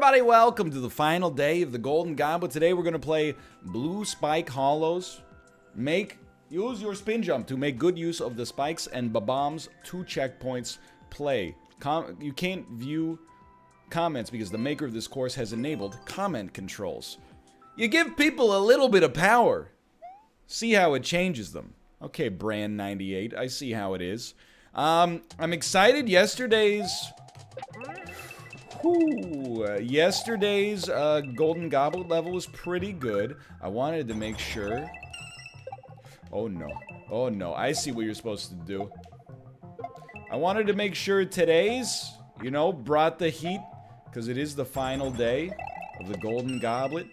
everybody, welcome to the final day of the Golden Goblet. Today we're going to play Blue Spike Hollows. Use your spin jump to make good use of the spikes and bombs 2 checkpoints. Play. You can't view comments because the maker of this course has enabled comment controls. You give people a little bit of power. See how it changes them. Okay, Brand 98, I see how it is. I'm excited. Yesterday's Golden Goblet level was pretty good. I wanted to make sure. Oh no, I see what you're supposed to do. I wanted to make sure today's, brought the heat, because it is the final day of the Golden Goblet.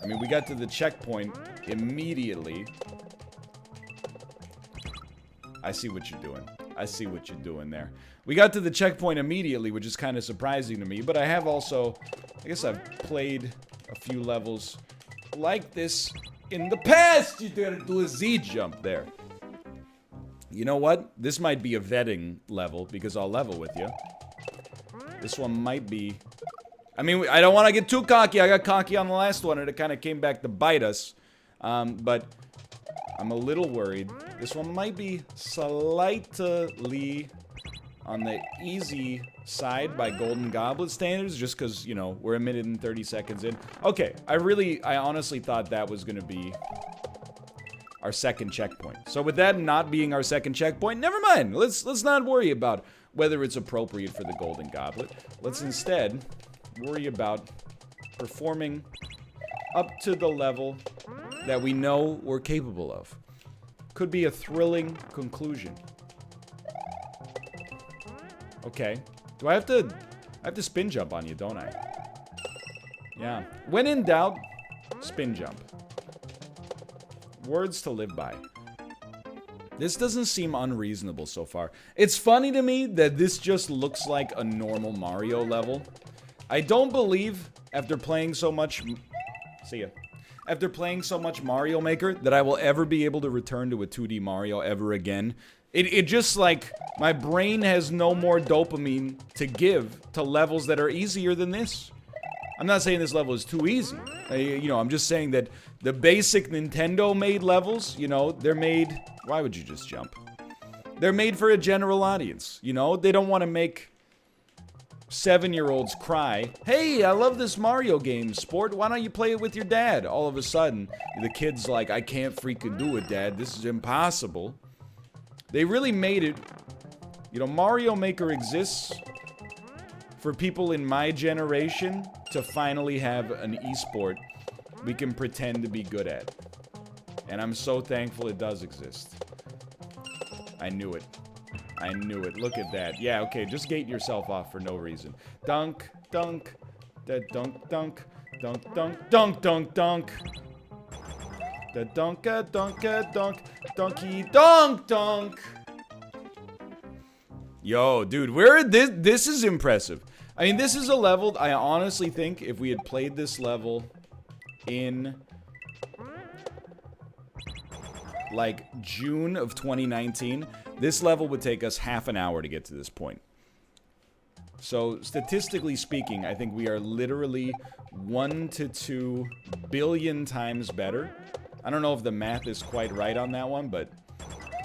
I mean, we got to the checkpoint immediately. I see what you're doing. I see what you're doing there. We got to the checkpoint immediately, which is kind of surprising to me, but I have also, I guess I've played a few levels like this in the past. You gotta do a Z jump there. You know what? This might be a vetting level, because I'll level with you. This one might be... I mean, I don't want to get too cocky. I got cocky on the last one, and it kind of came back to bite us. But I'm a little worried. This one might be slightly on the easy side by Golden Goblet standards, just because, we're 1 minute and 30 seconds in. Okay, I honestly thought that was going to be our second checkpoint. So with that not being our second checkpoint, never mind. Let's not worry about whether it's appropriate for the Golden Goblet. Let's instead worry about performing up to the level that we know we're capable of. Could be a thrilling conclusion. Okay. I have to spin jump on you, don't I? Yeah. When in doubt, spin jump. Words to live by. This doesn't seem unreasonable so far. It's funny to me that this just looks like a normal Mario level. I don't believe, after playing so much... See ya. After playing so much Mario Maker, that I will ever be able to return to a 2D Mario ever again. It just like, my brain has no more dopamine to give to levels that are easier than this. I'm not saying this level is too easy. I'm just saying that the basic Nintendo-made levels, they're made... Why would you just jump? They're made for a general audience, They don't want to make 7-year-olds cry, "Hey, I love this Mario game, sport. Why don't you play it with your dad?" All of a sudden, the kid's like, "I can't freaking do it, Dad. This is impossible." They really made it. Mario Maker exists for people in my generation to finally have an esport we can pretend to be good at. And I'm so thankful it does exist. I knew it. I knew it. Look at that. Yeah, okay, just gate yourself off for no reason. Dunk, dunk, da dunk, dunk, dunk, dunk, dunk, dunk, dunk. Da dunka, dunka, dunk, donkey, dunk, dunk. Yo, dude, this is impressive. I mean, this is a level, I honestly think if we had played this level in, like, June of 2019, this level would take us half an hour to get to this point. So, statistically speaking, I think we are literally 1 to 2 billion times better. I don't know if the math is quite right on that one, but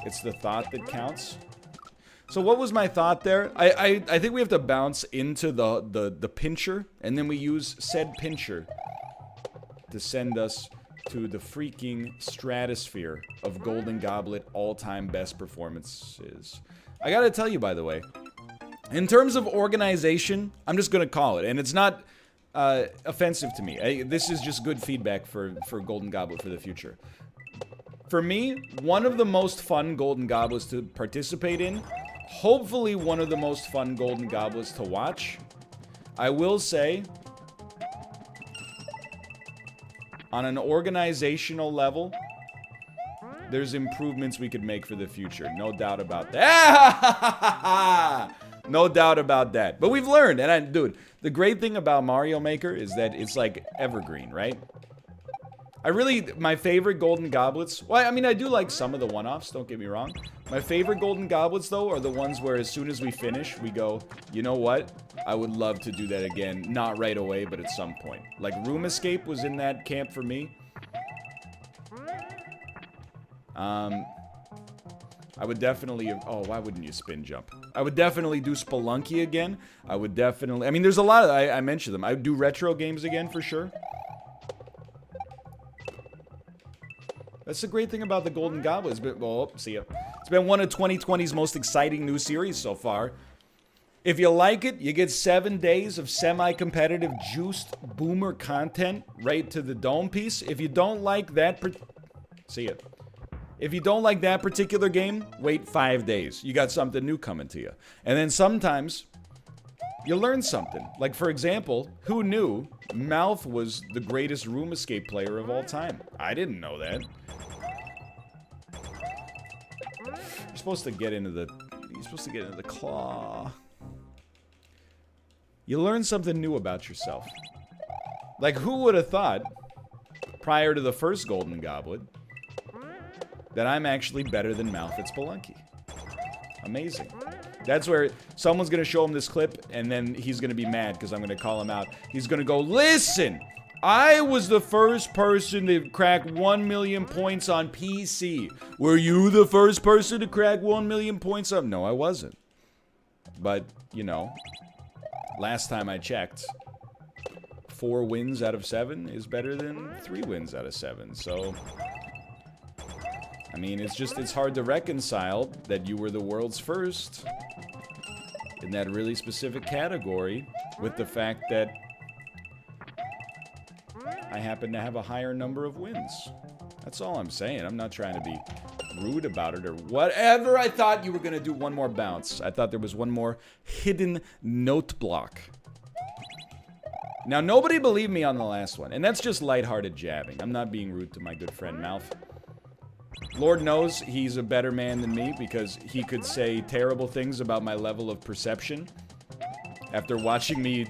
it's the thought that counts. So what was my thought there? I think we have to bounce into the pincher, and then we use said pincher to send us to the freaking stratosphere of Golden Goblet all-time best performances. I gotta tell you, by the way, in terms of organization, I'm just gonna call it, and it's not offensive to me. This is just good feedback for Golden Goblet for the future. For me, one of the most fun Golden Goblets to participate in, hopefully one of the most fun Golden Goblets to watch. I will say, on an organizational level, there's improvements we could make for the future. No doubt about that. No doubt about that. But we've learned, and dude, the great thing about Mario Maker is that it's like evergreen, right? My favorite golden goblets, well, I mean, I do like some of the one-offs, don't get me wrong. My favorite golden goblets, though, are the ones where as soon as we finish, we go, you know what? I would love to do that again. Not right away, but at some point. Like, Room Escape was in that camp for me. I would definitely, oh, why wouldn't you spin jump? I would definitely do Spelunky again. I would definitely, I mean, there's a lot of, I mentioned them. I would do retro games again for sure. That's the great thing about the Golden Goblet. It's been, well, see ya. It's been one of 2020's most exciting new series so far. If you like it, you get 7 days of semi-competitive juiced boomer content right to the dome piece. If you don't like that, see ya. If you don't like that particular game, wait 5 days. You got something new coming to you. And then sometimes, you learn something. Like, for example, who knew MALF was the greatest room escape player of all time? I didn't know that. You're supposed to get into the claw. You learn something new about yourself. Like, who would have thought, prior to the first Golden Goblet, that I'm actually better than MALF at Spelunky? Amazing. That's where someone's going to show him this clip, and then he's going to be mad because I'm going to call him out. He's going to go, listen, I was the first person to crack 1 million points on PC. Were you the first person to crack 1 million points on? No, I wasn't. But, you know, last time I checked, 4 wins out of 7 is better than 3 wins out of 7. So, I mean, it's hard to reconcile that you were the world's first in that really specific category with the fact that I happen to have a higher number of wins. That's all I'm saying. I'm not trying to be rude about it or whatever. I thought you were going to do one more bounce. I thought there was one more hidden note block. Now, nobody believed me on the last one, and that's just lighthearted jabbing. I'm not being rude to my good friend MALF. Lord knows he's a better man than me because he could say terrible things about my level of perception after watching me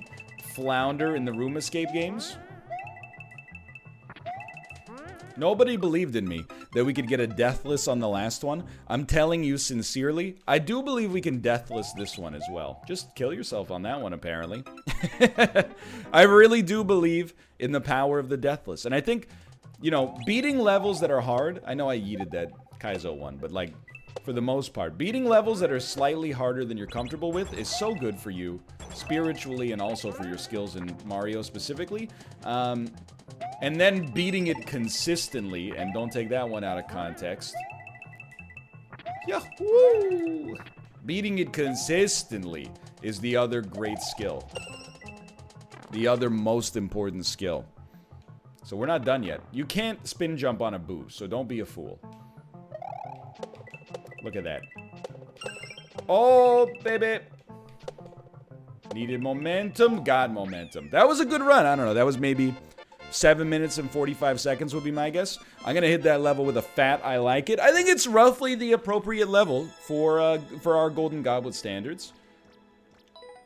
flounder in the room escape games. Nobody believed in me that we could get a deathless on the last one. I'm telling you sincerely, I do believe we can deathless this one as well. Just kill yourself on that one, apparently. I really do believe in the power of the deathless. And I think, you know, beating levels that are hard, I know I yeeted that Kaizo one, but like, for the most part, beating levels that are slightly harder than you're comfortable with is so good for you, spiritually and also for your skills in Mario specifically. And then beating it consistently, and don't take that one out of context. Yahoo! Beating it consistently is the other great skill. The other most important skill. So we're not done yet. You can't spin jump on a boo, so don't be a fool. Look at that. Oh, baby. Needed momentum, got momentum. That was a good run. I don't know, that was maybe 7 minutes and 45 seconds would be my guess. I'm gonna hit that level with a fat I like it. I think it's roughly the appropriate level for our Golden Goblet standards.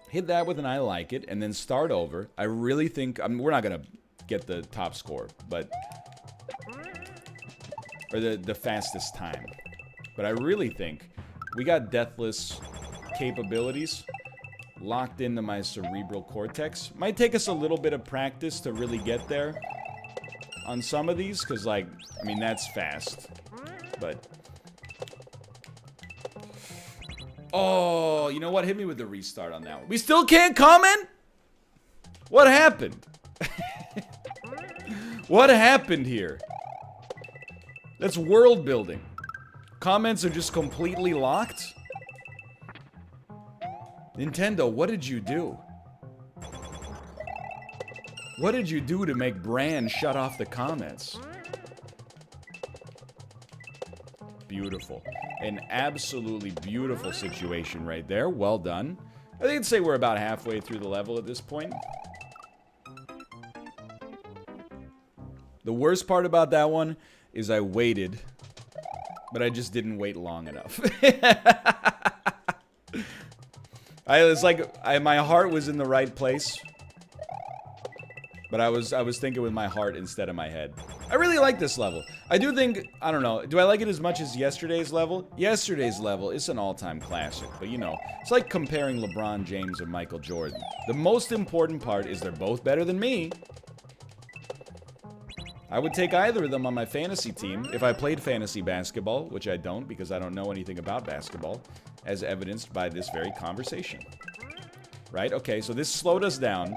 Hit that with an I like it, and then start over. I really think, I mean, we're not gonna get the top score, but, or the fastest time. But I really think we got deathless capabilities locked into my cerebral cortex. Might take us a little bit of practice to really get there on some of these, because, like, I mean, that's fast. But, oh, you know what? Hit me with the restart on that one. We still can't comment? What happened? What happened here? That's world building. Comments are just completely locked? Nintendo, what did you do? What did you do to make Brand shut off the comments? Beautiful. An absolutely beautiful situation right there. Well done. I think I'd say we're about halfway through the level at this point. The worst part about that one is I waited, but I just didn't wait long enough. My heart was in the right place, but I was thinking with my heart instead of my head. I really like this level. I do think, I don't know, do I like it as much as yesterday's level? Yesterday's level is an all-time classic, but you know, it's like comparing LeBron James and Michael Jordan. The most important part is they're both better than me. I would take either of them on my fantasy team if I played fantasy basketball, which I don't because I don't know anything about basketball, as evidenced by this very conversation. Right? Okay, so this slowed us down.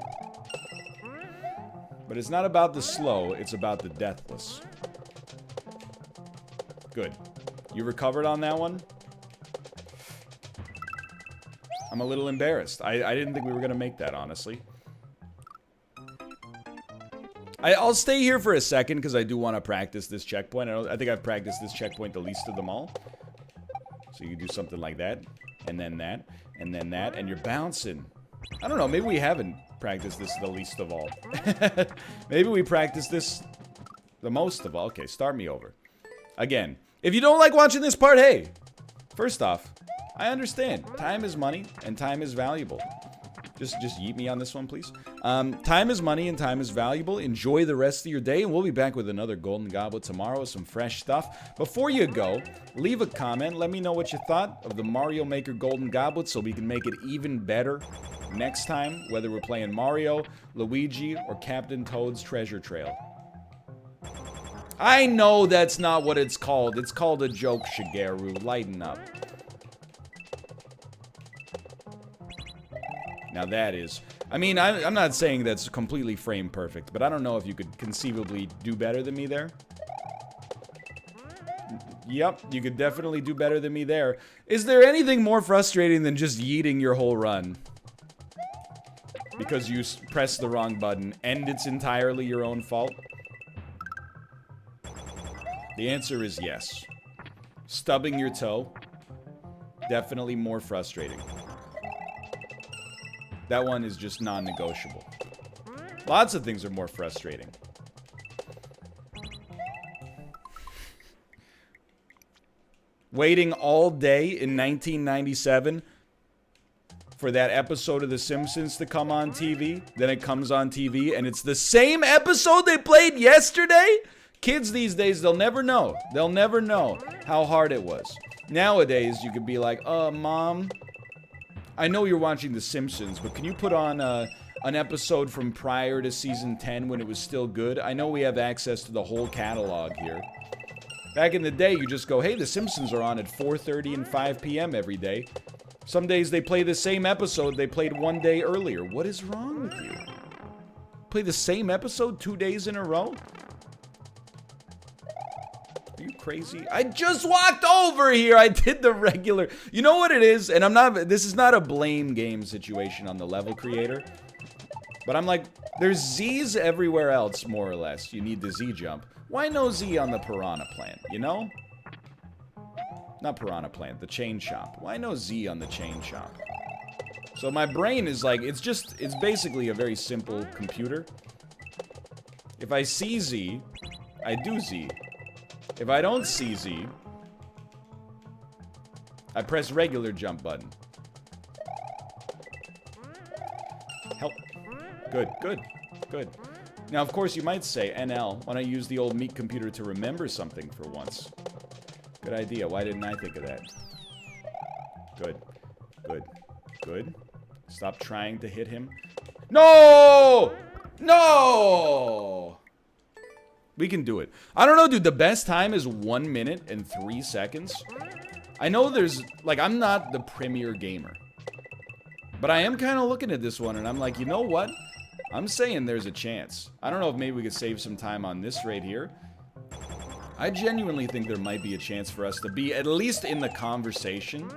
But it's not about the slow, it's about the deathless. Good. You recovered on that one? I'm a little embarrassed. I didn't think we were going to make that, honestly. I'll stay here for a second because I do want to practice this checkpoint. I think I've practiced this checkpoint the least of them all. So you can do something like that, and then that, and then that, and you're bouncing. I don't know, maybe we haven't practiced this the least of all. Maybe we practiced this the most of all. Okay, start me over. Again, if you don't like watching this part, hey, first off, I understand. Time is money, and time is valuable. Just yeet me on this one, please. Time is money and time is valuable. Enjoy the rest of your day, and we'll be back with another Golden Goblet tomorrow with some fresh stuff. Before you go, leave a comment. Let me know what you thought of the Mario Maker Golden Goblet so we can make it even better next time, whether we're playing Mario, Luigi, or Captain Toad's Treasure Trail. I know that's not what it's called. It's called a joke, Shigeru. Lighten up. Now that is... I mean, I'm not saying that's completely frame perfect, but I don't know if you could conceivably do better than me there. Yep, you could definitely do better than me there. Is there anything more frustrating than just yeeting your whole run? Because you pressed the wrong button, and it's entirely your own fault? The answer is yes. Stubbing your toe, definitely more frustrating. That one is just non-negotiable. Lots of things are more frustrating. Waiting all day in 1997 for that episode of The Simpsons to come on TV. Then it comes on TV and it's the same episode they played yesterday? Kids these days, they'll never know. They'll never know how hard it was. Nowadays, you could be like, Mom, I know you're watching The Simpsons, but can you put on an episode from prior to season 10 when it was still good? I know we have access to the whole catalog here. Back in the day, you just go, hey, The Simpsons are on at 4:30 and 5 p.m. every day. Some days they play the same episode they played one day earlier. What is wrong with you? Play the same episode 2 days in a row? Are you crazy? I just walked over here. I did the regular. You know what it is? And I'm not, this is not a blame game situation on the level creator. But I'm like, there's Z's everywhere else, more or less. You need the Z jump. Why no Z on the piranha plant, you know? Not piranha plant, the chain chomp. Why no Z on the chain chomp? So my brain is like, it's basically a very simple computer. If I see Z, I do Z. If I don't see Z, I press regular jump button. Help. Good, good, good. Now, of course, you might say, NL, why don't you use the old meat computer to remember something for once? Good idea. Why didn't I think of that? Good, good, good. Stop trying to hit him. No! No! We can do it. I don't know, dude. The best time is 1 minute and 3 seconds. I know there's... Like, I'm not the premier gamer. But I am kind of looking at this one, and I'm like, you know what? I'm saying there's a chance. I don't know if maybe we could save some time on this right here. I genuinely think there might be a chance for us to be at least in the conversation.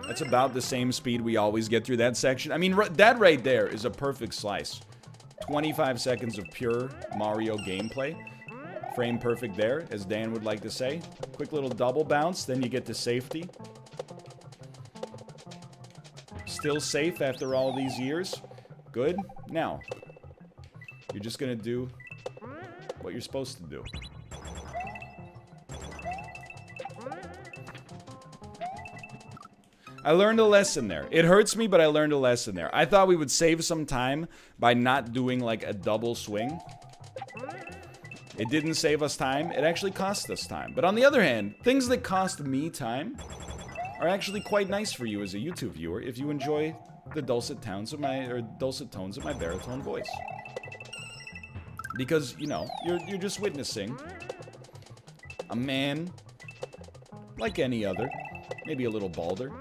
That's about the same speed we always get through that section. I mean, that right there is a perfect slice. 25 seconds of pure Mario gameplay. Frame perfect there, as Dan would like to say. Quick little double bounce, then you get to safety. Still safe after all these years. Good. Now, you're just gonna do what you're supposed to do. I learned a lesson there. It hurts me, but I learned a lesson there. I thought we would save some time by not doing like a double swing. It didn't save us time. It actually cost us time. But on the other hand, things that cost me time are actually quite nice for you as a YouTube viewer if you enjoy the dulcet tones of my baritone voice. Because, you know, you're just witnessing a man like any other, maybe a little balder,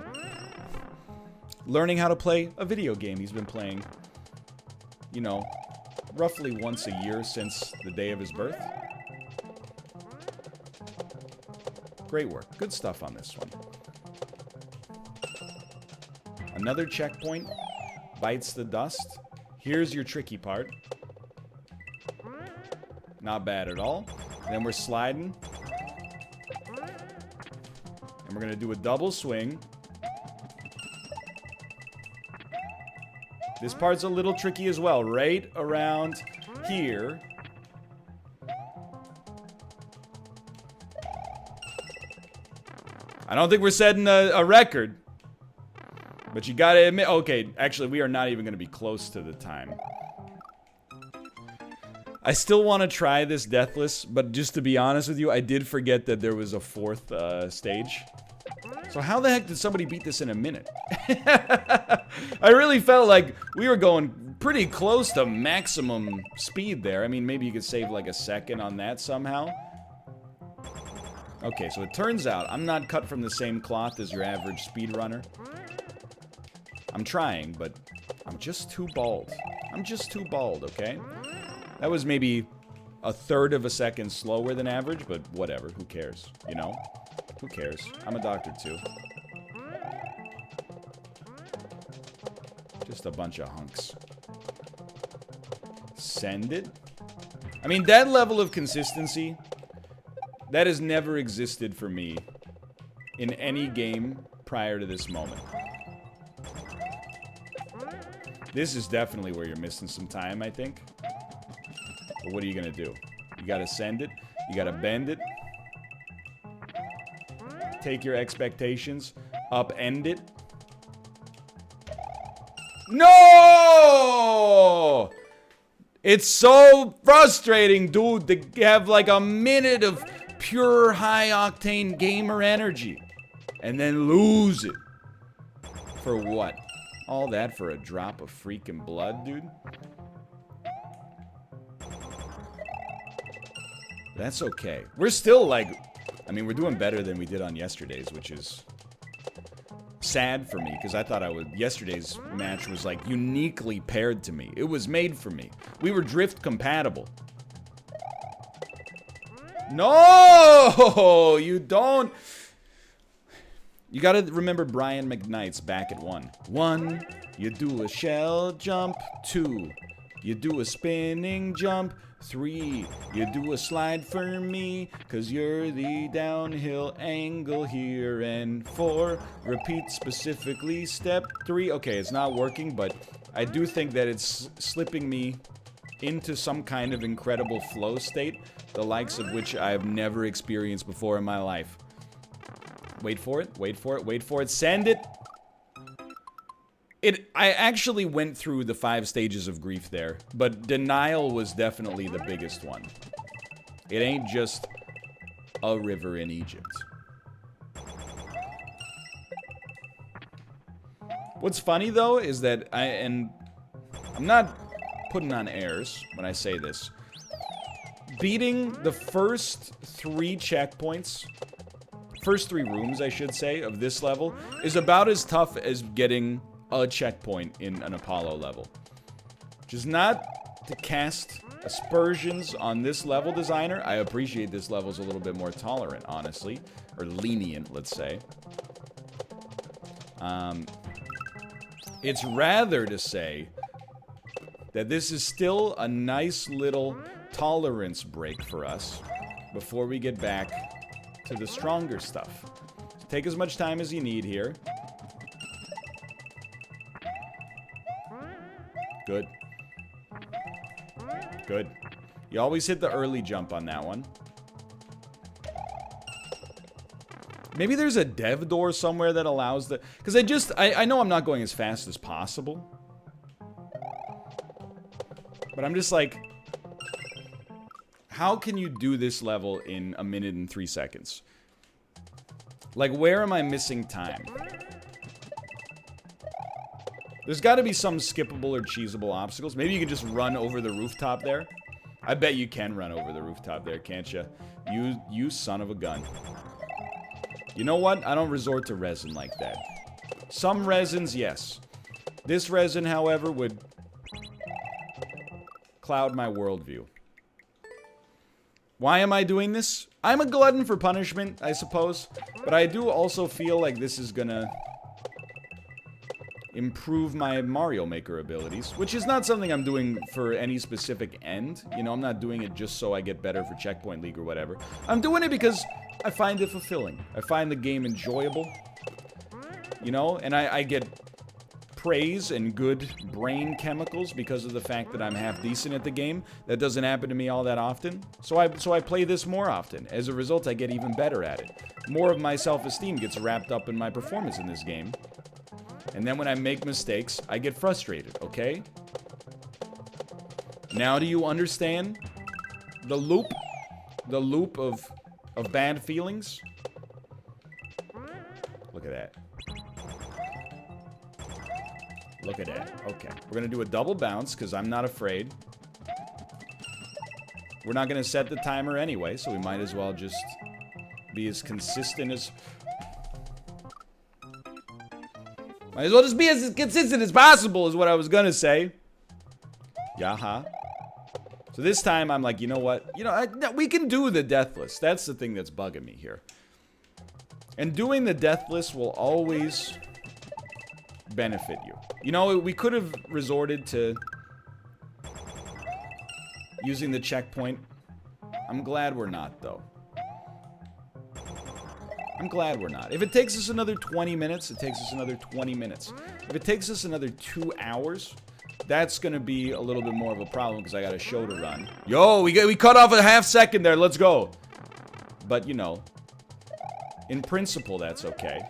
learning how to play a video game he's been playing, you know, roughly once a year since the day of his birth. Great work. Good stuff on this one. Another checkpoint. Bites the dust. Here's your tricky part. Not bad at all. And then we're sliding. And we're going to do a double swing. This part's a little tricky as well. Right around here. I don't think we're setting a record. But you gotta admit... Okay, actually, we are not even gonna be close to the time. I still want to try this deathless, but just to be honest with you, I did forget that there was a fourth stage. So how the heck did somebody beat this in a minute? I really felt like we were going pretty close to maximum speed there. I mean, maybe you could save like a second on that somehow. Okay, so it turns out I'm not cut from the same cloth as your average speedrunner. I'm trying, but I'm just too bald. I'm just too bald, okay? That was maybe a third of a second slower than average, but whatever. Who cares? You know? Who cares? I'm a doctor, too. Just a bunch of hunks. Send it. I mean, that level of consistency, that has never existed for me in any game prior to this moment. This is definitely where you're missing some time, I think. But what are you gonna do? You gotta send it. You gotta bend it. Take your expectations. Upend it. No! It's so frustrating, dude, to have like a minute of pure high-octane gamer energy. And then lose it. For what? All that for a drop of freaking blood, dude? That's okay. We're still like... I mean, we're doing better than we did on yesterday's, which is sad for me, because I thought yesterday's match was like uniquely paired to me. It was made for me. We were drift compatible. No! You don't... You gotta remember Brian McKnight's back at 1. 1, you do a shell jump. 2, you do a spinning jump. 3, you do a slide for me, cause you're the downhill angle here. And 4, repeat specifically step 3. Okay, it's not working, but I do think that it's slipping me into some kind of incredible flow state, the likes of which I have never experienced before in my life. Wait for it, wait for it, wait for it, send it! I actually went through the 5 stages of grief there, but denial was definitely the biggest one. It ain't just a river in Egypt. What's funny though is that I'm not putting on airs when I say this. Beating the first 3 checkpoints, first 3 rooms I should say, of this level is about as tough as getting a checkpoint in an Apollo level. Which is not to cast aspersions on this level designer. I appreciate this level's a little bit more tolerant, honestly. Or lenient, let's say. It's rather to say that this is still a nice little tolerance break for us before we get back to the stronger stuff. So take as much time as you need here. Good. Good. You always hit the early jump on that one. Maybe there's a dev door somewhere that allows the... Because I know I'm not going as fast as possible. But I'm just like... How can you do this level in 1 minute and 3 seconds? Like, where am I missing time? There's got to be some skippable or cheesable obstacles. Maybe you can just run over the rooftop there. I bet you can run over the rooftop there, can't you? You son of a gun. You know what? I don't resort to resin like that. Some resins, yes. This resin, however, would cloud my worldview. Why am I doing this? I'm a glutton for punishment, I suppose. But I do also feel like this is gonna improve my Mario Maker abilities, which is not something I'm doing for any specific end. You know, I'm not doing it just so I get better for Checkpoint League or whatever. I'm doing it because I find it fulfilling. I find the game enjoyable. You know, and I get praise and good brain chemicals because of the fact that I'm half decent at the game. That doesn't happen to me all that often. So I play this more often. As a result, I get even better at it. More of my self-esteem gets wrapped up in my performance in this game. And then when I make mistakes, I get frustrated, okay? Now do you understand the loop? The loop of bad feelings? Look at that. Look at that. Okay. We're going to do a double bounce because I'm not afraid. We're not going to set the timer anyway, so we might as well just be as consistent as... Might as well just be as consistent as possible is what I was going to say. Yaha. So this time I'm like, you know what? You know, we can do the deathless. That's the thing that's bugging me here. And doing the deathless will always benefit you. You know, we could have resorted to using the checkpoint. I'm glad we're not, though. I'm glad we're not. If it takes us another 20 minutes, it takes us another 20 minutes. If it takes us another 2 hours, that's going to be a little bit more of a problem because I got a show to run. Yo, we cut off a half second there. Let's go. But, you know, in principle, that's okay.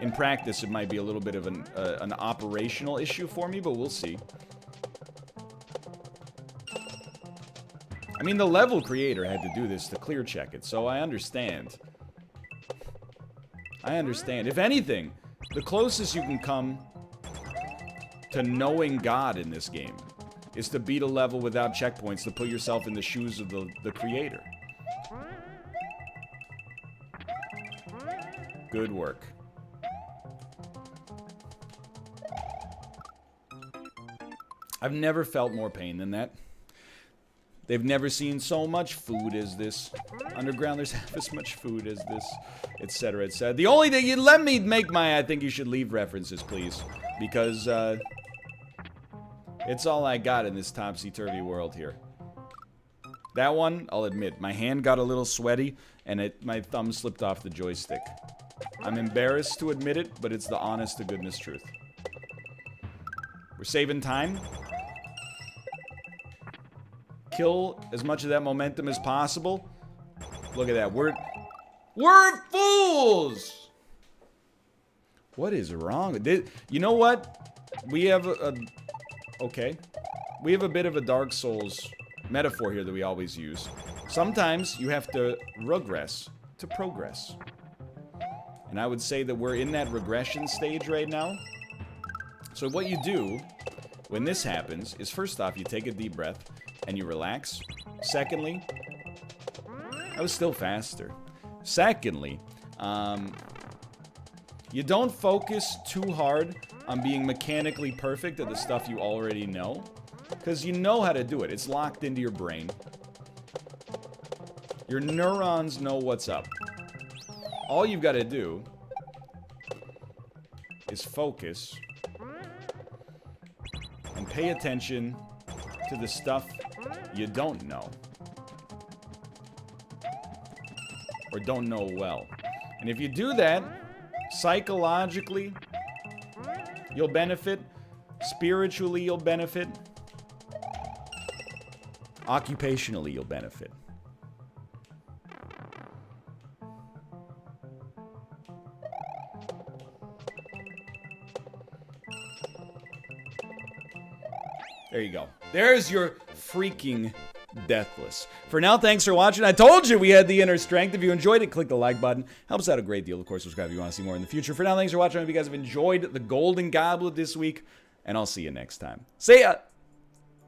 In practice, it might be a little bit of an operational issue for me, but we'll see. I mean, the level creator had to do this to clear check it, so I understand. I understand. If anything, the closest you can come to knowing God in this game is to beat a level without checkpoints, to put yourself in the shoes of the creator. Good work. I've never felt more pain than that. They've never seen so much food as this. Undergrounders have as much food as this, etc., etc. The only thing, you let me make my I think you should leave references, please. Because, it's all I got in this topsy-turvy world here. That one, I'll admit, my hand got a little sweaty, and my thumb slipped off the joystick. I'm embarrassed to admit it, but it's the honest-to-goodness truth. We're saving time. Kill as much of that momentum as possible. Look at that. We're fools! What is wrong? You know what? We have okay. We have a bit of a Dark Souls metaphor here that we always use. Sometimes you have to regress to progress. And I would say that we're in that regression stage right now. So what you do when this happens is, first off, you take a deep breath and you relax. Secondly, I was still faster. Secondly, you don't focus too hard on being mechanically perfect at the stuff you already know, because you know how to do it. It's locked into your brain. Your neurons know what's up. All you've got to do is focus and pay attention to the stuff you don't know. Or don't know well. And if you do that, psychologically, you'll benefit. Spiritually, you'll benefit. Occupationally, you'll benefit. There you go. There's your freaking Deathless. For now, thanks for watching. I told you we had the inner strength. If you enjoyed it, click the like button. Helps out a great deal. Of course, subscribe if you want to see more in the future. For now, thanks for watching. I hope you guys have enjoyed the Golden Goblet this week, and I'll see you next time. See ya!